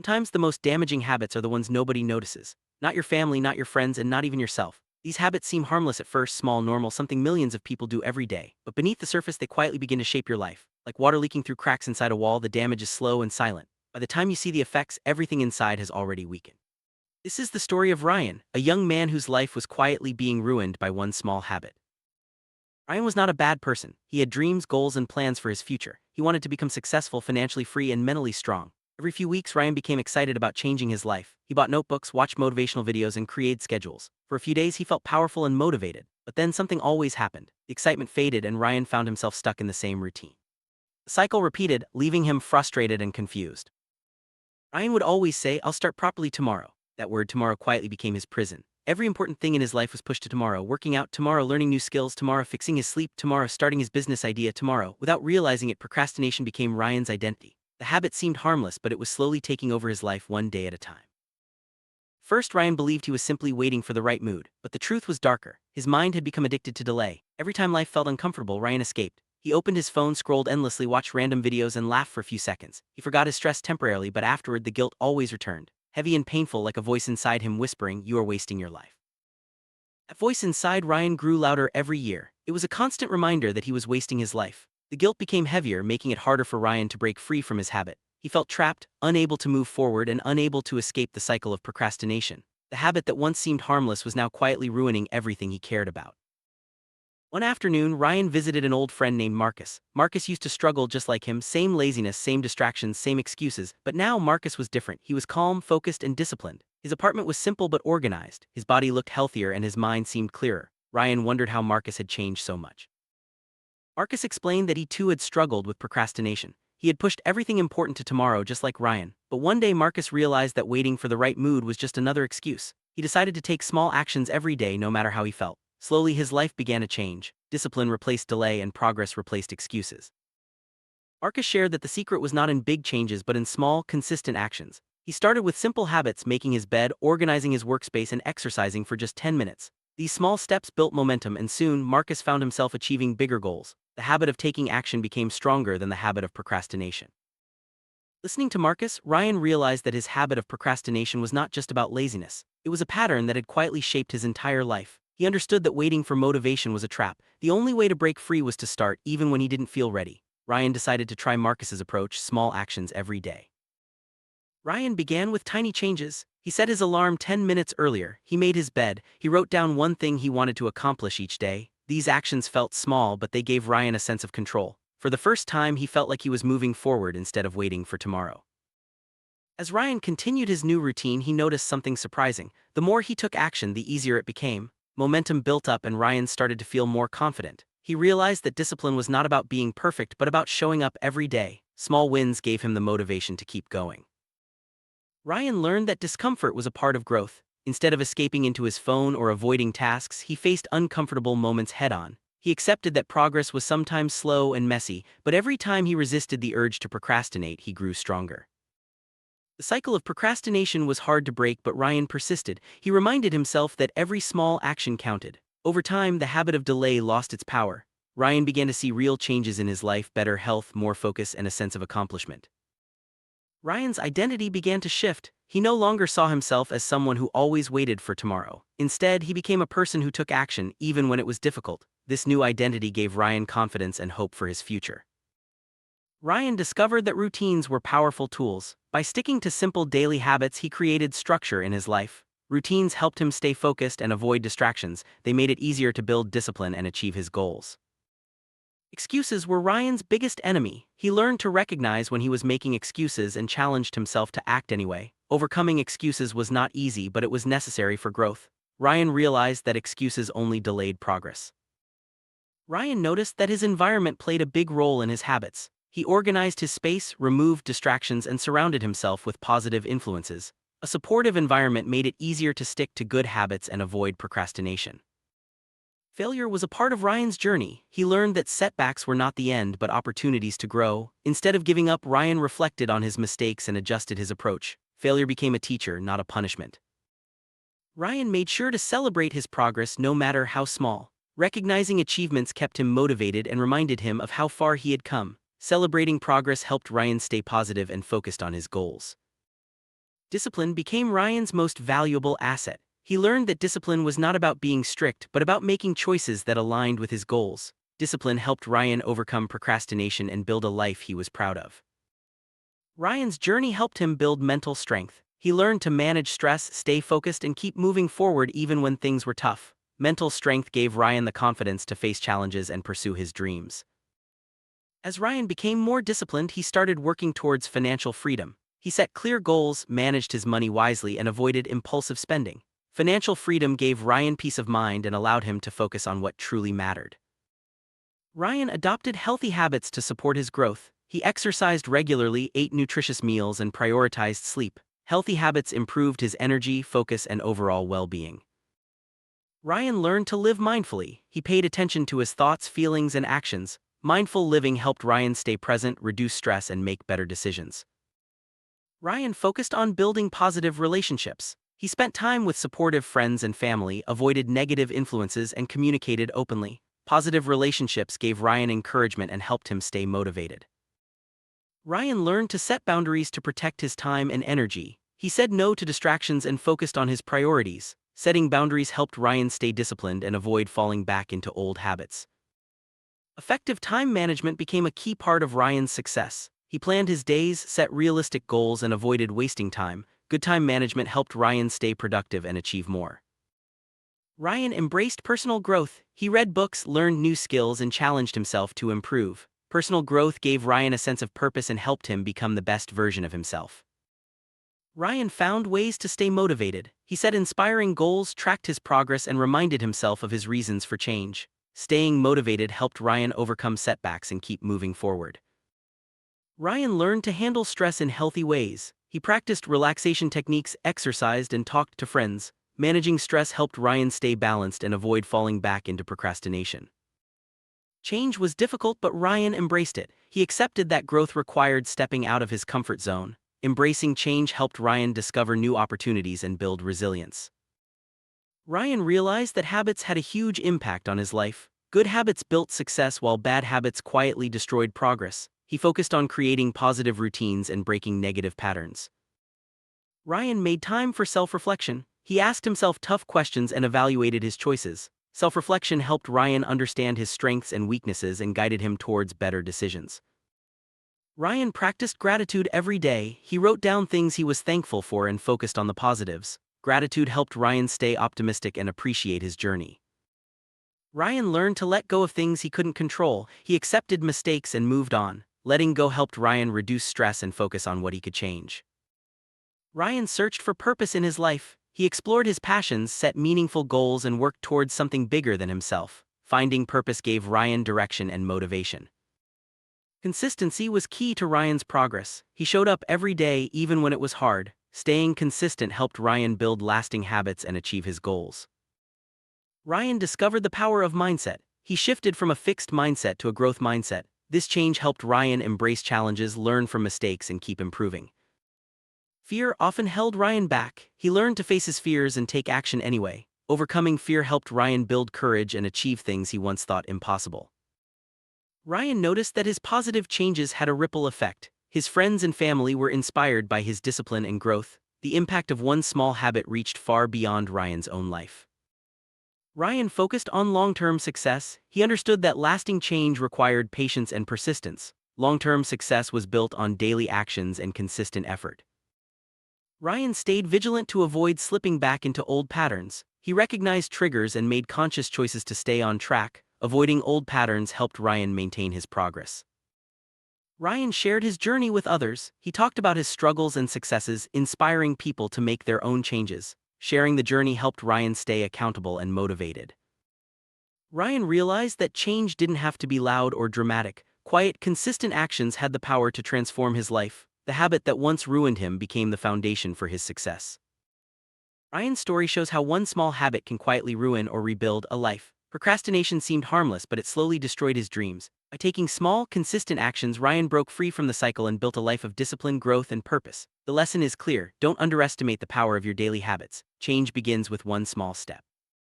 Sometimes the most damaging habits are the ones nobody notices. Not your family, not your friends, and not even yourself. These habits seem harmless at first, small, normal, something millions of people do every day. But beneath the surface, they quietly begin to shape your life. Like water leaking through cracks inside a wall, the damage is slow and silent. By the time you see the effects, everything inside has already weakened. This is the story of Ryan, a young man whose life was quietly being ruined by one small habit. Ryan was not a bad person. He had dreams, goals, and plans for his future. He wanted to become successful, financially free, and mentally strong. Every few weeks, Ryan became excited about changing his life. He bought notebooks, watched motivational videos, and created schedules. For a few days, he felt powerful and motivated. But then something always happened. The excitement faded, and Ryan found himself stuck in the same routine. The cycle repeated, leaving him frustrated and confused. Ryan would always say, "I'll start properly tomorrow." That word tomorrow quietly became his prison. Every important thing in his life was pushed to tomorrow: working out tomorrow, learning new skills tomorrow, fixing his sleep tomorrow, starting his business idea tomorrow. Without realizing it, procrastination became Ryan's identity. The habit seemed harmless, but it was slowly taking over his life one day at a time. First, Ryan believed he was simply waiting for the right mood, but the truth was darker. His mind had become addicted to delay. Every time life felt uncomfortable, Ryan escaped. He opened his phone, scrolled endlessly, watched random videos, and laughed for a few seconds. He forgot his stress temporarily, but afterward the guilt always returned, heavy and painful, like a voice inside him whispering, "You are wasting your life." That voice inside Ryan grew louder every year. It was a constant reminder that he was wasting his life. The guilt became heavier, making it harder for Ryan to break free from his habit. He felt trapped, unable to move forward, and unable to escape the cycle of procrastination. The habit that once seemed harmless was now quietly ruining everything he cared about. One afternoon, Ryan visited an old friend named Marcus. Marcus used to struggle just like him, same laziness, same distractions, same excuses, but now Marcus was different. He was calm, focused, and disciplined. His apartment was simple but organized. His body looked healthier and his mind seemed clearer. Ryan wondered how Marcus had changed so much. Marcus explained that he too had struggled with procrastination. He had pushed everything important to tomorrow just like Ryan. But one day Marcus realized that waiting for the right mood was just another excuse. He decided to take small actions every day no matter how he felt. Slowly his life began to change. Discipline replaced delay and progress replaced excuses. Marcus shared that the secret was not in big changes but in small, consistent actions. He started with simple habits: making his bed, organizing his workspace, and exercising for just 10 minutes. These small steps built momentum, and soon Marcus found himself achieving bigger goals. The habit of taking action became stronger than the habit of procrastination. Listening to Marcus, Ryan realized that his habit of procrastination was not just about laziness. It was a pattern that had quietly shaped his entire life. He understood that waiting for motivation was a trap. The only way to break free was to start, even when he didn't feel ready. Ryan decided to try Marcus's approach: small actions every day. Ryan began with tiny changes. He set his alarm 10 minutes earlier, he made his bed, he wrote down one thing he wanted to accomplish each day. These actions felt small, but they gave Ryan a sense of control. For the first time, he felt like he was moving forward instead of waiting for tomorrow. As Ryan continued his new routine, he noticed something surprising. The more he took action, the easier it became. Momentum built up and Ryan started to feel more confident. He realized that discipline was not about being perfect but about showing up every day. Small wins gave him the motivation to keep going. Ryan learned that discomfort was a part of growth. Instead of escaping into his phone or avoiding tasks, he faced uncomfortable moments head-on. He accepted that progress was sometimes slow and messy, but every time he resisted the urge to procrastinate, he grew stronger. The cycle of procrastination was hard to break, but Ryan persisted. He reminded himself that every small action counted. Over time, the habit of delay lost its power. Ryan began to see real changes in his life: better health, more focus, and a sense of accomplishment. Ryan's identity began to shift. He no longer saw himself as someone who always waited for tomorrow. Instead, he became a person who took action even when it was difficult. This new identity gave Ryan confidence and hope for his future. Ryan discovered that routines were powerful tools. By sticking to simple daily habits, he created structure in his life. Routines helped him stay focused and avoid distractions. They made it easier to build discipline and achieve his goals. Excuses were Ryan's biggest enemy. He learned to recognize when he was making excuses and challenged himself to act anyway. Overcoming excuses was not easy, but it was necessary for growth. Ryan realized that excuses only delayed progress. Ryan noticed that his environment played a big role in his habits. He organized his space, removed distractions, and surrounded himself with positive influences. A supportive environment made it easier to stick to good habits and avoid procrastination. Failure was a part of Ryan's journey. He learned that setbacks were not the end but opportunities to grow. Instead of giving up, Ryan reflected on his mistakes and adjusted his approach. Failure became a teacher, not a punishment. Ryan made sure to celebrate his progress no matter how small. Recognizing achievements kept him motivated and reminded him of how far he had come. Celebrating progress helped Ryan stay positive and focused on his goals. Discipline became Ryan's most valuable asset. He learned that discipline was not about being strict, but about making choices that aligned with his goals. Discipline helped Ryan overcome procrastination and build a life he was proud of. Ryan's journey helped him build mental strength. He learned to manage stress, stay focused, and keep moving forward even when things were tough. Mental strength gave Ryan the confidence to face challenges and pursue his dreams. As Ryan became more disciplined, he started working towards financial freedom. He set clear goals, managed his money wisely, and avoided impulsive spending. Financial freedom gave Ryan peace of mind and allowed him to focus on what truly mattered. Ryan adopted healthy habits to support his growth. He exercised regularly, ate nutritious meals, and prioritized sleep. Healthy habits improved his energy, focus, and overall well-being. Ryan learned to live mindfully. He paid attention to his thoughts, feelings, and actions. Mindful living helped Ryan stay present, reduce stress, and make better decisions. Ryan focused on building positive relationships. He spent time with supportive friends and family, avoided negative influences, and communicated openly. Positive relationships gave Ryan encouragement and helped him stay motivated. Ryan learned to set boundaries to protect his time and energy. He said no to distractions and focused on his priorities. Setting boundaries helped Ryan stay disciplined and avoid falling back into old habits. Effective time management became a key part of Ryan's success. He planned his days, set realistic goals, and avoided wasting time. Good time management helped Ryan stay productive and achieve more. Ryan embraced personal growth. He read books, learned new skills, and challenged himself to improve. Personal growth gave Ryan a sense of purpose and helped him become the best version of himself. Ryan found ways to stay motivated. He set inspiring goals, tracked his progress, and reminded himself of his reasons for change. Staying motivated helped Ryan overcome setbacks and keep moving forward. Ryan learned to handle stress in healthy ways. He practiced relaxation techniques, exercised, and talked to friends. Managing stress helped Ryan stay balanced and avoid falling back into procrastination. Change was difficult, but Ryan embraced it. He accepted that growth required stepping out of his comfort zone. Embracing change helped Ryan discover new opportunities and build resilience. Ryan realized that habits had a huge impact on his life. Good habits built success while bad habits quietly destroyed progress. He focused on creating positive routines and breaking negative patterns. Ryan made time for self-reflection. He asked himself tough questions and evaluated his choices. Self-reflection helped Ryan understand his strengths and weaknesses and guided him towards better decisions. Ryan practiced gratitude every day. He wrote down things he was thankful for and focused on the positives. Gratitude helped Ryan stay optimistic and appreciate his journey. Ryan learned to let go of things he couldn't control. He accepted mistakes and moved on. Letting go helped Ryan reduce stress and focus on what he could change. Ryan searched for purpose in his life. He explored his passions, set meaningful goals, and worked towards something bigger than himself. Finding purpose gave Ryan direction and motivation. Consistency was key to Ryan's progress. He showed up every day even when it was hard. Staying consistent helped Ryan build lasting habits and achieve his goals. Ryan discovered the power of mindset. He shifted from a fixed mindset to a growth mindset. This change helped Ryan embrace challenges, learn from mistakes, and keep improving. Fear often held Ryan back. He learned to face his fears and take action anyway. Overcoming fear helped Ryan build courage and achieve things he once thought impossible. Ryan noticed that his positive changes had a ripple effect. His friends and family were inspired by his discipline and growth. The impact of one small habit reached far beyond Ryan's own life. Ryan focused on long-term success. He understood that lasting change required patience and persistence. Long-term success was built on daily actions and consistent effort. Ryan stayed vigilant to avoid slipping back into old patterns. He recognized triggers and made conscious choices to stay on track. Avoiding old patterns helped Ryan maintain his progress. Ryan shared his journey with others. He talked about his struggles and successes, inspiring people to make their own changes. Sharing the journey helped Ryan stay accountable and motivated. Ryan realized that change didn't have to be loud or dramatic. Quiet, consistent actions had the power to transform his life. The habit that once ruined him became the foundation for his success. Ryan's story shows how one small habit can quietly ruin or rebuild a life. Procrastination seemed harmless, but it slowly destroyed his dreams. By taking small, consistent actions, Ryan broke free from the cycle and built a life of discipline, growth, and purpose. The lesson is clear: don't underestimate the power of your daily habits. Change begins with one small step.